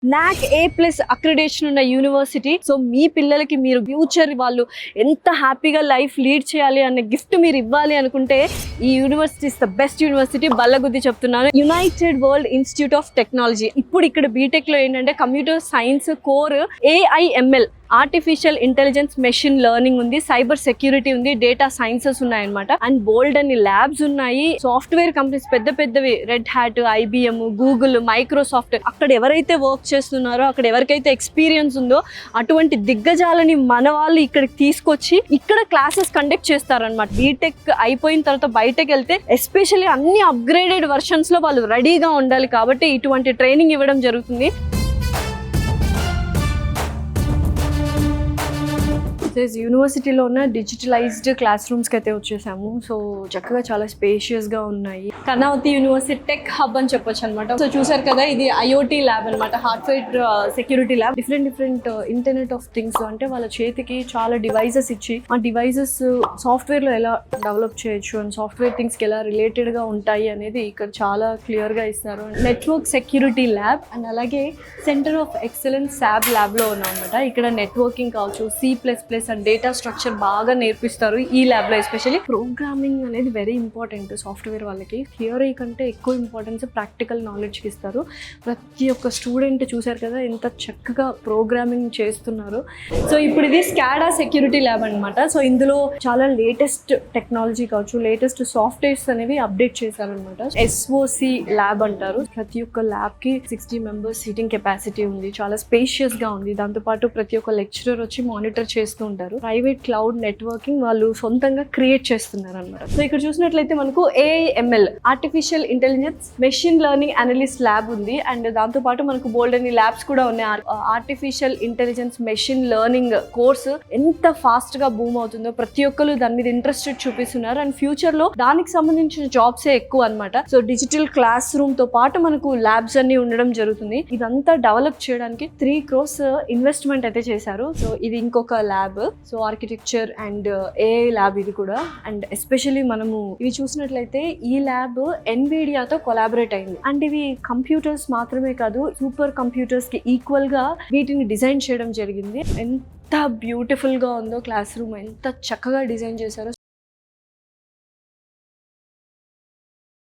నాక్ A+ accreditation ఉన్న university. So మీ పిల్లలకి మీరు ఫ్యూచర్ వాళ్ళు ఎంత హ్యాపీగా లైఫ్ లీడ్ చేయాలి అనే గిఫ్ట్ మీరు ఇవ్వాలి అనుకుంటే ఈ university is the best university. బల్లగుద్ది చెప్తున్నాను. United World Institute of Technology. ఇప్పుడు ఇక్కడ బీటెక్ లో ఏంటంటే computer science core AI/ML artificial intelligence, machine learning ఉంది, సైబర్ సెక్యూరిటీ ఉంది, డేటా సైన్సెస్ ఉన్నాయన్నమాట. అండ్ బోల్డ్ అన్ని ల్యాబ్స్ ఉన్నాయి. సాఫ్ట్వేర్ కంపెనీస్ పెద్ద పెద్దవి, Red Hat, IBM, Google, Microsoft, అక్కడ ఎవరైతే వర్క్ చేస్తున్నారో, అక్కడ ఎవరికైతే ఎక్స్పీరియన్స్ ఉందో అటువంటి దిగ్గజాలని మన వాళ్ళు ఇక్కడికి తీసుకొచ్చి ఇక్కడ క్లాసెస్ కండక్ట్ చేస్తారనమాట. బీటెక్ అయిపోయిన తర్వాత బయటకు వెళ్తే ఎస్పెషల్లీ అన్ని అప్గ్రేడెడ్ వర్షన్స్ లో వాళ్ళు రెడీగా ఉండాలి కాబట్టి ఇటువంటి ట్రైనింగ్ ఇవ్వడం జరుగుతుంది. యూనివర్సిటీలో ఉన్న డిజిటలైజ్డ్ క్లాస్ రూమ్స్కి అయితే వచ్చేసాము. సో చక్కగా చాలా స్పేషియస్గా ఉన్నాయి. కర్ణావతి యూనివర్సిటీ టెక్ హబ్ అని చెప్పొచ్చు అనమాట. సో చూసారు కదా, ఇది IoT ల్యాబ్ అనమాట, hardware security lab. Different internet of things, అంటే వాళ్ళ చేతికి చాలా డివైజెస్ ఇచ్చి ఆ డివైజెస్ సాఫ్ట్వేర్లో ఎలా డెవలప్ చేయొచ్చు అండ్ సాఫ్ట్వేర్ థింగ్స్కి ఎలా రిలేటెడ్గా ఉంటాయి అనేది ఇక్కడ చాలా క్లియర్గా ఇస్తారు. నెట్వర్క్ సెక్యూరిటీ ల్యాబ్ అండ్ అలాగే సెంటర్ ఆఫ్ ఎక్సలెన్స్ SAB ల్యాబ్లో ఉన్నాం అనమాట. ఇక్కడ నెట్వర్కింగ్ కావచ్చు, C++ అండ్ డేటా స్ట్రక్చర్ బాగా నేర్పిస్తారు ఈ ల్యాబ్లో. ఎస్పెషల్లీ ప్రోగ్రామింగ్ అనేది వెరీ ఇంపార్టెంట్ సాఫ్ట్వేర్ వాళ్ళకి. థియరీ కంటే ఎక్కువ ఇంపార్టెన్స్ ప్రాక్టికల్ నాలెడ్జ్కి ఇస్తారు. ప్రతి ఒక్క స్టూడెంట్ చూసారు కదా ఎంత చక్కగా ప్రోగ్రామింగ్ చేస్తున్నారు. సో ఇప్పుడు ఇది SCADA సెక్యూరిటీ ల్యాబ్ అనమాట. సో ఇందులో చాలా లేటెస్ట్ టెక్నాలజీ కావచ్చు, లేటెస్ట్ సాఫ్ట్వేర్స్ అనేవి అప్డేట్ చేశారనమాట. SOC ల్యాబ్ అంటారు. ప్రతి ఒక్క ల్యాబ్కి 60 మెంబర్స్ సీటింగ్ కెపాసిటీ ఉంది. చాలా స్పేషియస్గా ఉంది. దాంతోపాటు ప్రతి ఒక్క లెక్చరర్ వచ్చి మానిటర్ చేస్తూ ఉంటారు. ప్రైవేట్ క్లౌడ్ నెట్వర్కింగ్ వాళ్ళు సొంతంగా క్రియేట్ చేస్తున్నారు అనమాట. సో ఇక్కడ చూసినట్లయితే మనకు AI/ML artificial intelligence, machine learning analyst lab ఉంది. అండ్ దాంతో పాటు మనకు బోల్డ్ అని ల్యాబ్స్ కూడా ఉన్నాయి. Artificial intelligence, machine learning course ఎంత ఫాస్ట్ గా బూమ్ అవుతుందో ప్రతి ఒక్కరు దాని మీద ఇంట్రెస్టెడ్ చూపిస్తున్నారు. అండ్ ఫ్యూచర్ లో దానికి సంబంధించిన జాబ్సే ఎక్కువ అనమాట. సో డిజిటల్ క్లాస్ రూమ్ తో పాటు మనకు ల్యాబ్స్ అన్ని ఉండడం జరుగుతుంది. ఇదంతా డెవలప్ చేయడానికి 3 crores ఇన్వెస్ట్మెంట్ అయితే చేశారు. సో ఇది ఇంకొక lab. So architecture and AI lab ఇది కూడా. అండ్ ఎస్పెషల్లీ మనము ఇవి చూసినట్లయితే ఈ ల్యాబ్ NVIDIAతో కొలాబరేట్ అయింది. అండ్ ఇవి కంప్యూటర్స్ మాత్రమే కాదు, సూపర్ కంప్యూటర్స్ కి ఈక్వల్ గా వీటిని డిజైన్ చేయడం జరిగింది. ఎంత బ్యూటిఫుల్ గా ఉందో క్లాస్ రూమ్, ఎంత చక్కగా డిజైన్ చేశారో.